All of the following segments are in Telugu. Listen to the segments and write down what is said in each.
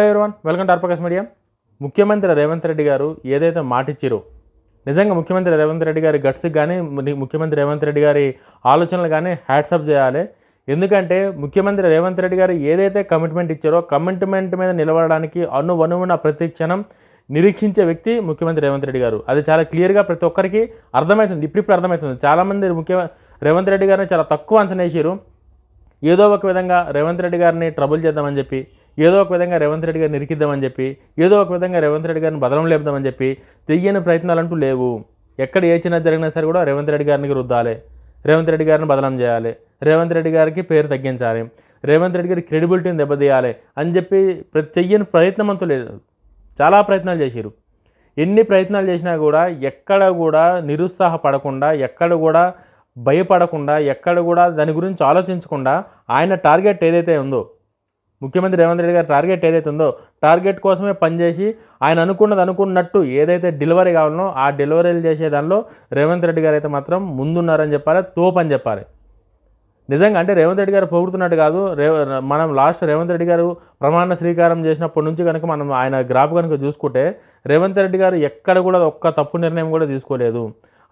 ఎవరీవన్ వెల్కమ్ టు ఆర్పకాస్ మీడియా. ముఖ్యమంత్రి రేవంత్ రెడ్డి గారు ఏదైతే మాటిచ్చారో నిజంగా ముఖ్యమంత్రి రేవంత్ రెడ్డి గారి గట్స్కి కానీ ముఖ్యమంత్రి రేవంత్ రెడ్డి గారి ఆలోచనలు కానీ హ్యాట్సప్ చేయాలి. ఎందుకంటే ముఖ్యమంత్రి రేవంత్ రెడ్డి గారు ఏదైతే కమిట్మెంట్ ఇచ్చారో కమిట్మెంట్ మీద నిలబడడానికి అణువణువున ప్రతి క్షణం నిరీక్షించే వ్యక్తి ముఖ్యమంత్రి రేవంత్ రెడ్డి గారు. అది చాలా క్లియర్గా ప్రతి ఒక్కరికి అర్థమవుతుంది. ఇప్పుడు అర్థమవుతుంది. చాలామంది రేవంత్ రెడ్డి గారిని చాలా తక్కువ అంచనా వేసారు. ఏదో ఒక విధంగా రేవంత్ రెడ్డి గారిని ట్రబుల్ చేద్దామని చెప్పి, ఏదో ఒక విధంగా రేవంత్ రెడ్డి గారిని ఇరికిద్దామని చెప్పి, ఏదో ఒక విధంగా రేవంత్ రెడ్డి గారిని బదలం లేపుదామని చెప్పి తెయ్యని ప్రయత్నాలు అంటూ లేవు. ఎక్కడ ఏ చిన్న జరిగినా సరే కూడా రేవంత్ రెడ్డి గారిని రుద్దాలి, రేవంత్ రెడ్డి గారిని బదలం చేయాలి, రేవంత్ రెడ్డి గారికి పేరు తగ్గించాలి, రేవంత్ రెడ్డి గారి క్రెడిబిలిటీని దెబ్బతీయాలి అని చెప్పి చెయ్యని ప్రయత్నం అంటూ లేదు. చాలా ప్రయత్నాలు చేశారు. ఎన్ని ప్రయత్నాలు చేసినా కూడా ఎక్కడ కూడా నిరుత్సాహపడకుండా, ఎక్కడ కూడా భయపడకుండా, ఎక్కడ కూడా దాని గురించి ఆలోచించకుండా ఆయన టార్గెట్ ఏదైతే ఉందో, ముఖ్యమంత్రి రేవంత్ రెడ్డి గారి టార్గెట్ ఏదైతే ఉందో టార్గెట్ కోసమే పనిచేసి ఆయన అనుకున్నట్టు ఏదైతే డెలివరీ కావాలనో ఆ డెలివరీలు చేసే దానిలో రేవంత్ రెడ్డి గారు అయితే మాత్రం ముందున్నారని చెప్పాలి, తోపని చెప్పాలి. నిజంగా అంటే రేవంత్ రెడ్డి గారు పొగుడుతున్నట్టు కాదు. మనం లాస్ట్ రేవంత్ రెడ్డి గారు ప్రమాణ స్వీకారం చేసినప్పటి నుంచి కనుక మనం ఆయన గ్రాఫ్ కనుక చూసుకుంటే రేవంత్ రెడ్డి గారు ఎక్కడ కూడా ఒక్క తప్పు నిర్ణయం కూడా తీసుకోలేదు.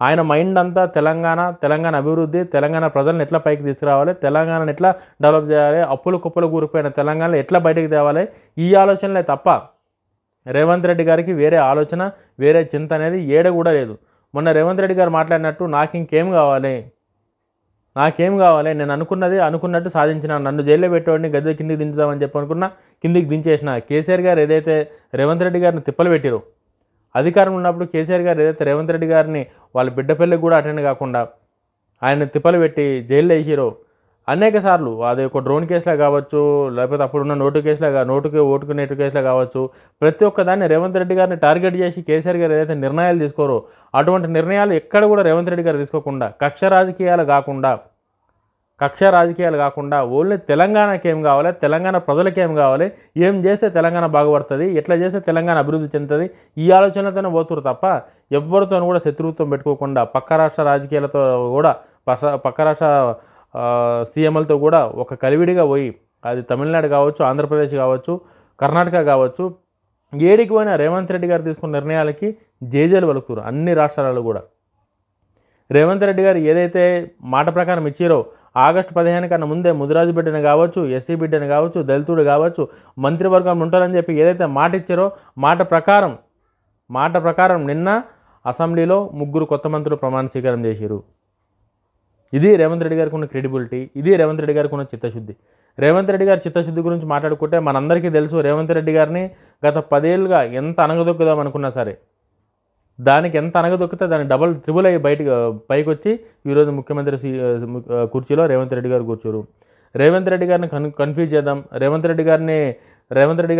ఆయన మైండ్ అంతా తెలంగాణ అభివృద్ధి, తెలంగాణ ప్రజలను ఎట్లా పైకి తీసుకురావాలి, తెలంగాణను ఎట్లా డెవలప్ చేయాలి, అప్పులు కుప్పలు కూరిపోయిన తెలంగాణలో ఎట్లా బయటకు తేవాలి, ఈ ఆలోచనలే తప్ప రేవంత్ రెడ్డి గారికి వేరే ఆలోచన, వేరే చింత అనేది ఏడ కూడా లేదు. మొన్న రేవంత్ రెడ్డి గారు మాట్లాడినట్టు నాకేం కావాలి, నేను అనుకున్నట్టు సాధించిన, నన్ను జైల్లో పెట్టేవాడిని గద్దె కిందికి దించుదామని చెప్పి అనుకున్నా, కిందికి దించేసిన. కేసీఆర్ గారు ఏదైతే రేవంత్ రెడ్డి గారిని తిప్పలు పెట్టారో, అధికారం ఉన్నప్పుడు కేసీఆర్ గారు ఏదైతే రేవంత్ రెడ్డి గారిని వాళ్ళ బిడ్డ పెళ్ళికి కూడా అటెండ్ కాకుండా ఆయన తిప్పలు పెట్టి జైల్లో వేసిరో అనేక సార్లు, అది ఒక డ్రోన్ కేసులో కావచ్చు, లేకపోతే అప్పుడున్న నోటుకి ఓటుకు నేటు కేసులో కావచ్చు, ప్రతి ఒక్క దాన్ని రేవంత్ రెడ్డి గారిని టార్గెట్ చేసి కేసీఆర్ గారు ఏదైతే నిర్ణయాలు తీసుకోరో అటువంటి నిర్ణయాలు ఎక్కడ కూడా రేవంత్ రెడ్డి గారు తీసుకోకుండా కక్ష రాజకీయాలు కాకుండా ఓన్లీ తెలంగాణకి ఏం కావాలి, తెలంగాణ ప్రజలకి ఏం కావాలి, ఏం చేస్తే తెలంగాణ బాగుపడుతుంది, ఎట్లా చేస్తే తెలంగాణ అభివృద్ధి చెందుతుంది, ఈ ఆలోచనలతోనే పోతురు తప్ప ఎవరితో కూడా శత్రుత్వం పెట్టుకోకుండా పక్క రాష్ట్ర రాజకీయాలతో కూడా పక్క రాష్ట్ర సీఎంలతో కూడా ఒక కలివిడిగా పోయి, అది తమిళనాడు కావచ్చు, ఆంధ్రప్రదేశ్ కావచ్చు, కర్ణాటక కావచ్చు, ఏడికి పోయినా రేవంత్ రెడ్డి గారు తీసుకున్న నిర్ణయాలకి జేజేలు పలుకుతారు అన్ని రాష్ట్రాలలో కూడా. రేవంత్ రెడ్డి గారు ఏదైతే మాట ప్రకారం ఇచ్చారో ఆగస్టు 15 కన్నా ముందే ముదిరాజు బిడ్డని కావచ్చు, ఎస్సీ బిడ్డని కావచ్చు, దళితుడు కావచ్చు, మంత్రివర్గం ఉంటారని చెప్పి ఏదైతే మాట ఇచ్చారో మాట ప్రకారం నిన్న అసెంబ్లీలో 3 కొత్త మంత్రులు ప్రమాణ స్వీకారం చేశారు. ఇది రేవంత్ రెడ్డి గారికి ఉన్న క్రెడిబిలిటీ, ఇది రేవంత్ రెడ్డి గారికి ఉన్న చిత్తశుద్ధి. రేవంత్ రెడ్డి గారి చిత్తశుద్ధి గురించి మాట్లాడుకుంటే మనందరికీ తెలుసు, రేవంత్ రెడ్డి గారిని గత 10 ఏళ్ళుగా ఎంత అనగదొక్కుదాం అనుకున్నా సరే దానికి ఎంత అనగదొక్కితే దాన్ని డబల్ ట్రిబుల్ అయ్యి పైకి వచ్చి ఈరోజు ముఖ్యమంత్రి కుర్చీలో రేవంత్ రెడ్డి గారు కూర్చోరు. రేవంత్ రెడ్డి గారిని కన్ఫ్యూజ్ చేద్దాం, రేవంత్ రెడ్డి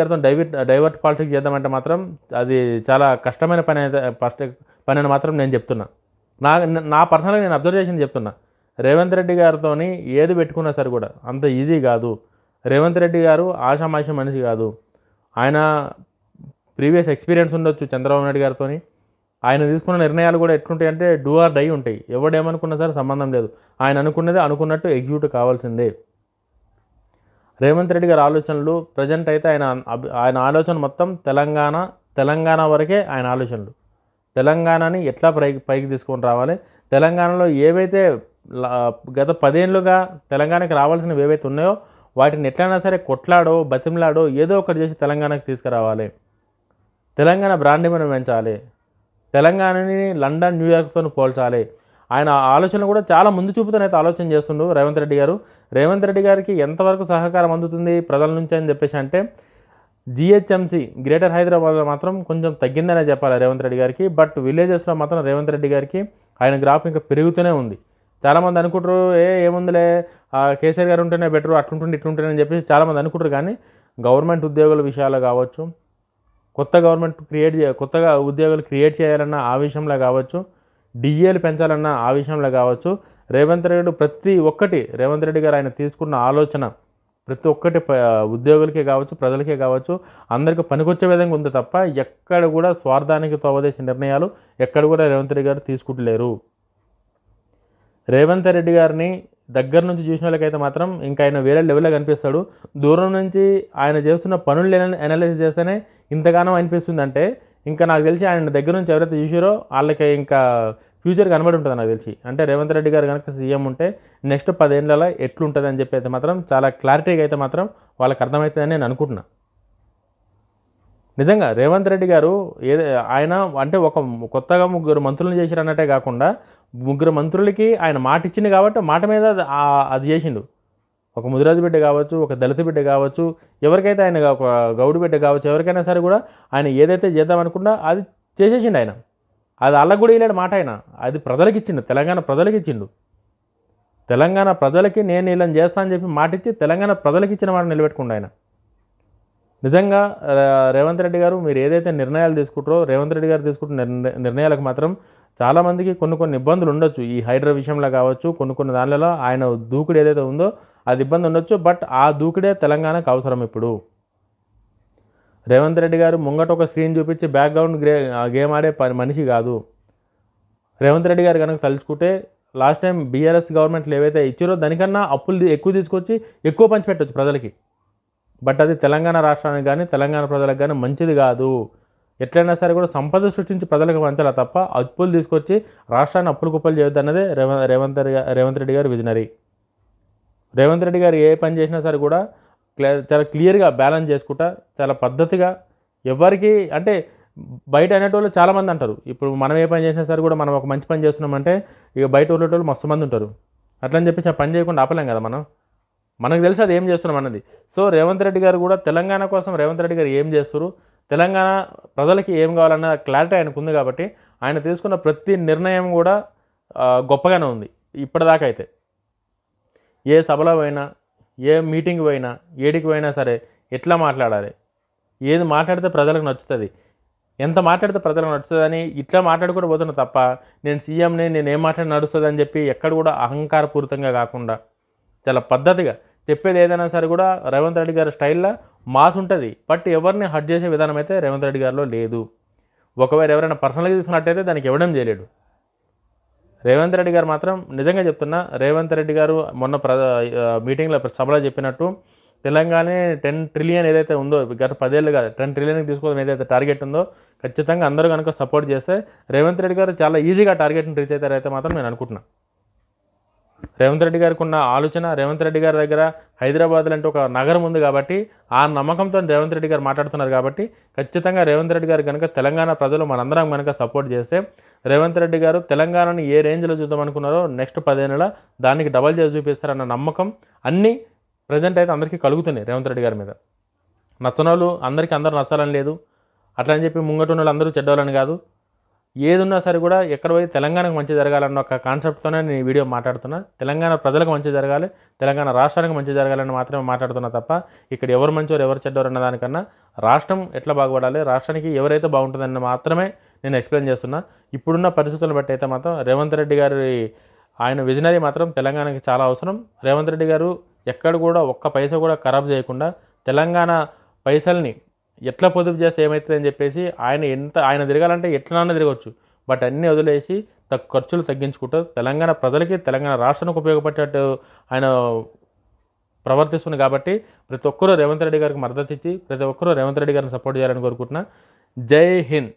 గారితో డైవర్ట్ పాలిటిక్స్ చేద్దామంటే మాత్రం అది చాలా కష్టమైన పని అని మాత్రం నేను చెప్తున్నా. నా పర్సనల్గా నేను అబ్జర్వ్ చేసింది చెప్తున్నా. రేవంత్ రెడ్డి గారితో ఏది పెట్టుకున్నా సరే కూడా అంత ఈజీ కాదు. రేవంత్ రెడ్డి గారు ఆషామాషి మనిషి కాదు. ఆయన ప్రీవియస్ ఎక్స్పీరియన్స్ ఉండొచ్చు చంద్రబాబు నాయుడు గారితో. ఆయన తీసుకున్న నిర్ణయాలు కూడా ఎట్లుంటాయి అంటే డూ ఆర్ డై ఉంటాయి. ఎవడేమనుకున్నా సరే సంబంధం లేదు, ఆయన అనుకున్నట్టు ఎగ్జిక్యూట్ కావాల్సిందే. రేవంత్ రెడ్డి గారి ఆలోచనలు ప్రజెంట్ అయితే ఆయన ఆలోచన మొత్తం తెలంగాణ వరకే. ఆయన ఆలోచనలు తెలంగాణని ఎట్లా పైకి తీసుకొని రావాలి, తెలంగాణలో ఏవైతే గత 10 ఏళ్ళుగా తెలంగాణకి రావాల్సినవి ఏవైతే ఉన్నాయో వాటిని ఎట్లయినా సరే కొట్లాడో బతిమలాడో ఏదో ఒకటి చేసి తెలంగాణకి తీసుకురావాలి, తెలంగాణ బ్రాండ్ మనం పెంచాలి, తెలంగాణని లండన్, న్యూయార్క్తో పోల్చాలి. ఆయన ఆలోచన కూడా చాలా ముందు చూపుతోనైతే ఆలోచన చేస్తుండు రేవంత్ రెడ్డి గారు. రేవంత్ రెడ్డి గారికి ఎంతవరకు సహకారం అందుతుంది ప్రజల నుంచి అని చెప్పేసి అంటే జిహెచ్ఎంసీ గ్రేటర్ హైదరాబాద్లో మాత్రం కొంచెం తగ్గిందనే చెప్పాలి రేవంత్ రెడ్డి గారికి. బట్ విలేజెస్లో మాత్రం రేవంత్ రెడ్డి గారికి ఆయన గ్రాఫ్ ఇంకా పెరుగుతూనే ఉంది. చాలామంది అనుకుంటారు ఏముందిలే కేసీఆర్ గారు ఉంటేనే బెటరు, అట్లుంటుండే ఇట్లుంటుండే అని చెప్పేసి చాలామంది అనుకుంటారు. కానీ గవర్నమెంట్ ఉద్యోగుల విషయాలు కావచ్చు, కొత్తగా ఉద్యోగాలు క్రియేట్ చేయాలన్న ఆ విషయంలో కావచ్చు, డిఏలు పెంచాలన్న ఆ విషయంలో కావచ్చు, రేవంత్ రెడ్డి గారు ఆయన తీసుకున్న ఆలోచన ప్రతి ఒక్కటి ఉద్యోగులకే కావచ్చు, ప్రజలకే కావచ్చు, అందరికీ పనికొచ్చే విధంగా ఉంది తప్ప ఎక్కడ కూడా స్వార్థానికి తోవదేసే నిర్ణయాలు ఎక్కడ కూడా రేవంత్ రెడ్డి గారు తీసుకుంటలేరు. రేవంత్ రెడ్డి గారిని దగ్గర నుంచి చూసిన వాళ్ళకైతే మాత్రం ఇంకా ఆయన వేరే లెవెల్లో కనిపిస్తాడు. దూరం నుంచి ఆయన చేస్తున్న పనులు అనాలిసిస్ చేస్తేనే ఇంతగానో అనిపిస్తుంది. అంటే ఇంకా నాకు తెలిసి ఆయన దగ్గర నుంచి ఎవరైతే చూసారో వాళ్ళకి ఇంకా ఫ్యూచర్ కనబడి ఉంటుంది నాకు తెలిసి. అంటే రేవంత్ రెడ్డి గారు కనుక సీఎం ఉంటే నెక్స్ట్ 10 ఏళ్ళలో ఎట్లుంటుంది అని చెప్పి అయితే మాత్రం చాలా క్లారిటీగా అయితే మాత్రం వాళ్ళకి అర్థమవుతుందని నేను అనుకుంటున్నా. నిజంగా రేవంత్ రెడ్డి గారు ఆయన అంటే ఒక కొత్తగా 3 మంత్రులను చేశారు అన్నట్టే కాకుండా 3 మంత్రులకి ఆయన మాట ఇచ్చింది కాబట్టి మాట మీద అది చేసిండు. ఒక ముదిరాజు బిడ్డ కావచ్చు, ఒక దళిత బిడ్డ కావచ్చు, ఎవరికైతే ఆయన ఒక గౌడు బిడ్డ కావచ్చు, ఎవరికైనా సరే కూడా ఆయన ఏదైతే చేద్దాం అనుకున్నా అది చేసేసిండు ఆయన. అది వాళ్ళకు కూడా ఇలాంటి మాట ఆయన అది ప్రజలకు ఇచ్చిండు, తెలంగాణ ప్రజలకు ఇచ్చిండు. తెలంగాణ ప్రజలకి నేను వీళ్ళని చేస్తా అని చెప్పి మాట ఇచ్చి తెలంగాణ ప్రజలకు ఇచ్చిన మాట నిలబెట్టుకుండు ఆయన. నిజంగా రేవంత్ రెడ్డి గారు మీరు ఏదైతే నిర్ణయాలు తీసుకుంటారో రేవంత్ రెడ్డి గారు తీసుకుంటున్న నిర్ణయాలకు మాత్రం చాలామందికి కొన్ని ఇబ్బందులు ఉండొచ్చు. ఈ హైడ్రా విషయంలో కావచ్చు, కొన్ని దానిలలో ఆయన దూకుడు ఏదైతే ఉందో అది ఇబ్బంది ఉండొచ్చు. బట్ ఆ దూకుడే తెలంగాణకు అవసరం. ఇప్పుడు రేవంత్ రెడ్డి గారు ముంగట ఒక స్క్రీన్ చూపించి బ్యాక్గ్రౌండ్ గేమ్ ఆడే మనిషి కాదు. రేవంత్ రెడ్డి గారు కనుక తలుచుకుంటే లాస్ట్ టైం బీఆర్ఎస్ గవర్నమెంట్లు ఏవైతే ఇచ్చారో దానికన్నా అప్పులు ఎక్కువ తీసుకొచ్చి ఎక్కువ పంచిపెట్టవచ్చు ప్రజలకి. బట్ అది తెలంగాణ రాష్ట్రానికి కానీ తెలంగాణ ప్రజలకు కానీ మంచిది కాదు. ఎట్లయినా సరే కూడా సంపద సృష్టించి ప్రజలకు పంచాలి తప్ప అప్పులు తీసుకొచ్చి రాష్ట్రాన్ని అప్పులు కుప్పలు చేయొద్దు అన్నదే రేవంత్ రెడ్డి గారు విజనరీ. రేవంత్ రెడ్డి గారు ఏ పని చేసినా సరే కూడా చాలా క్లియర్గా బ్యాలెన్స్ చేసుకుంటా చాలా పద్ధతిగా ఎవరికి అంటే బయట అనేటోళ్ళు చాలామంది అంటారు. ఇప్పుడు మనం ఏ పని చేసినా సరే కూడా మనం ఒక మంచి పని చేస్తున్నామంటే ఇక బయట ఉండేటోళ్ళు మస్తు మంది ఉంటారు. అట్లని చెప్పి పని చేయకుండా ఆపలేం కదా మనం. మనకు తెలుసు అది ఏం చేస్తున్నాం అన్నది. సో రేవంత్ రెడ్డి గారు కూడా తెలంగాణ కోసం రేవంత్ రెడ్డి గారు ఏం చేస్తారు, తెలంగాణ ప్రజలకి ఏం కావాలన్న క్లారిటీ ఆయనకు ఉంది కాబట్టి ఆయన తీసుకున్న ప్రతి నిర్ణయం కూడా గొప్పగానే ఉంది ఇప్పటిదాకా అయితే. ఏ సభలో పోయినా, ఏ మీటింగ్ పోయినా, ఏడికి పోయినా సరే ఎట్లా మాట్లాడాలి, ఏది మాట్లాడితే ప్రజలకు నచ్చుతుంది, ఎంత మాట్లాడితే ప్రజలకు నడుస్తుందని ఇట్లా మాట్లాడుకుంటూ పోతున్నా తప్ప నేను సీఎంని నేను ఏం మాట్లాడి నడుస్తుంది అని చెప్పి ఎక్కడ కూడా అహంకారపూరితంగా కాకుండా చాలా పద్ధతిగా చెప్పేది ఏదైనా సరే కూడా రేవంత్ రెడ్డి గారి స్టైల్లో మాస్ ఉంటుంది. బట్ ఎవరిని హర్ట్ చేసే విధానం అయితే రేవంత్ రెడ్డి గారిలో లేదు. ఒకవేళ ఎవరైనా పర్సనల్గా తీసుకున్నట్టయితే దానికి ఇవ్వడం చేయలేడు. రేవంత్ రెడ్డి గారు మాత్రం నిజంగా చెప్తున్నా, రేవంత్ రెడ్డి గారు మొన్న మీటింగ్లో సభలో చెప్పినట్టు తెలంగాణ 10 ట్రిలియన్ ఏదైతే ఉందో గత 10 ఏళ్ళుగా 10 ట్రిలియన్కి తీసుకోవడం ఏదైతే టార్గెట్ ఉందో ఖచ్చితంగా అందరూ కనుక సపోర్ట్ చేస్తే రేవంత్ రెడ్డి గారు చాలా ఈజీగా టార్గెట్ని రీచ్ అవుతారైతే మాత్రం నేను అనుకుంటున్నాను. రేవంత్ రెడ్డి గారికి ఉన్న ఆలోచన, రేవంత్ రెడ్డి గారి దగ్గర హైదరాబాద్ అంటే ఒక నగరం ఉంది కాబట్టి ఆ నమ్మకంతో రేవంత్ రెడ్డి గారు మాట్లాడుతున్నారు కాబట్టి ఖచ్చితంగా రేవంత్ రెడ్డి గారు కనుక తెలంగాణ ప్రజలు మనందరం కనుక సపోర్ట్ చేస్తే రేవంత్ రెడ్డి గారు తెలంగాణని ఏ రేంజ్లో చూద్దాం అనుకున్నారో నెక్స్ట్ 10 ఏళ్ళ దానికి డబల్ చేసి చూపిస్తారన్న నమ్మకం అన్నీ ప్రజెంట్ అయితే అందరికీ కలుగుతున్నాయి రేవంత్ రెడ్డి గారి మీద. నచ్చనోళ్ళు అందరూ నచ్చాలని లేదు, అట్లా అని చెప్పి ముంగట ఉన్న వాళ్ళు అందరూ చెడ్డవాళ్ళని కాదు. ఏది ఉన్నా సరే కూడా ఎక్కడ పోయి తెలంగాణకు మంచి జరగాలన్న ఒక కాన్సెప్ట్తోనే నేను ఈ వీడియో మాట్లాడుతున్నా. తెలంగాణ ప్రజలకు మంచి జరగాలి, తెలంగాణ రాష్ట్రానికి మంచి జరగాలని మాత్రమే మాట్లాడుతున్నా తప్ప ఇక్కడ ఎవరు మంచోరు ఎవరు చెడ్డోరు అన్న దానికన్నా రాష్ట్రం ఎట్లా బాగుపడాలి, రాష్ట్రానికి ఎవరైతే బాగుంటుందని మాత్రమే నేను ఎక్స్ప్లెయిన్ చేస్తున్నా. ఇప్పుడున్న పరిస్థితులను బట్టి అయితే మాత్రం రేవంత్ రెడ్డి గారి ఆయన విజనరీ మాత్రం తెలంగాణకి చాలా అవసరం. రేవంత్ రెడ్డి గారు ఎక్కడ కూడా ఒక్క పైసా కూడా ఖరాబ్ చేయకుండా తెలంగాణ పైసల్ని ఎట్లా పొదుపు చేస్తే ఏమవుతుంది అని చెప్పేసి ఆయన తిరగాలంటే ఎట్లన్నా తిరగవచ్చు. బట్ అన్నీ వదిలేసి ఖర్చులు తగ్గించుకుంటూ తెలంగాణ ప్రజలకి తెలంగాణ రాష్ట్రానికి ఉపయోగపడేటట్టు ఆయన ప్రవర్తిస్తుంది కాబట్టి ప్రతి ఒక్కరూ రేవంత్ రెడ్డి గారికి మద్దతు ఇచ్చి ప్రతి ఒక్కరూ రేవంత్ రెడ్డి గారిని సపోర్ట్ చేయాలని కోరుకుంటున్నా. జై హింద్.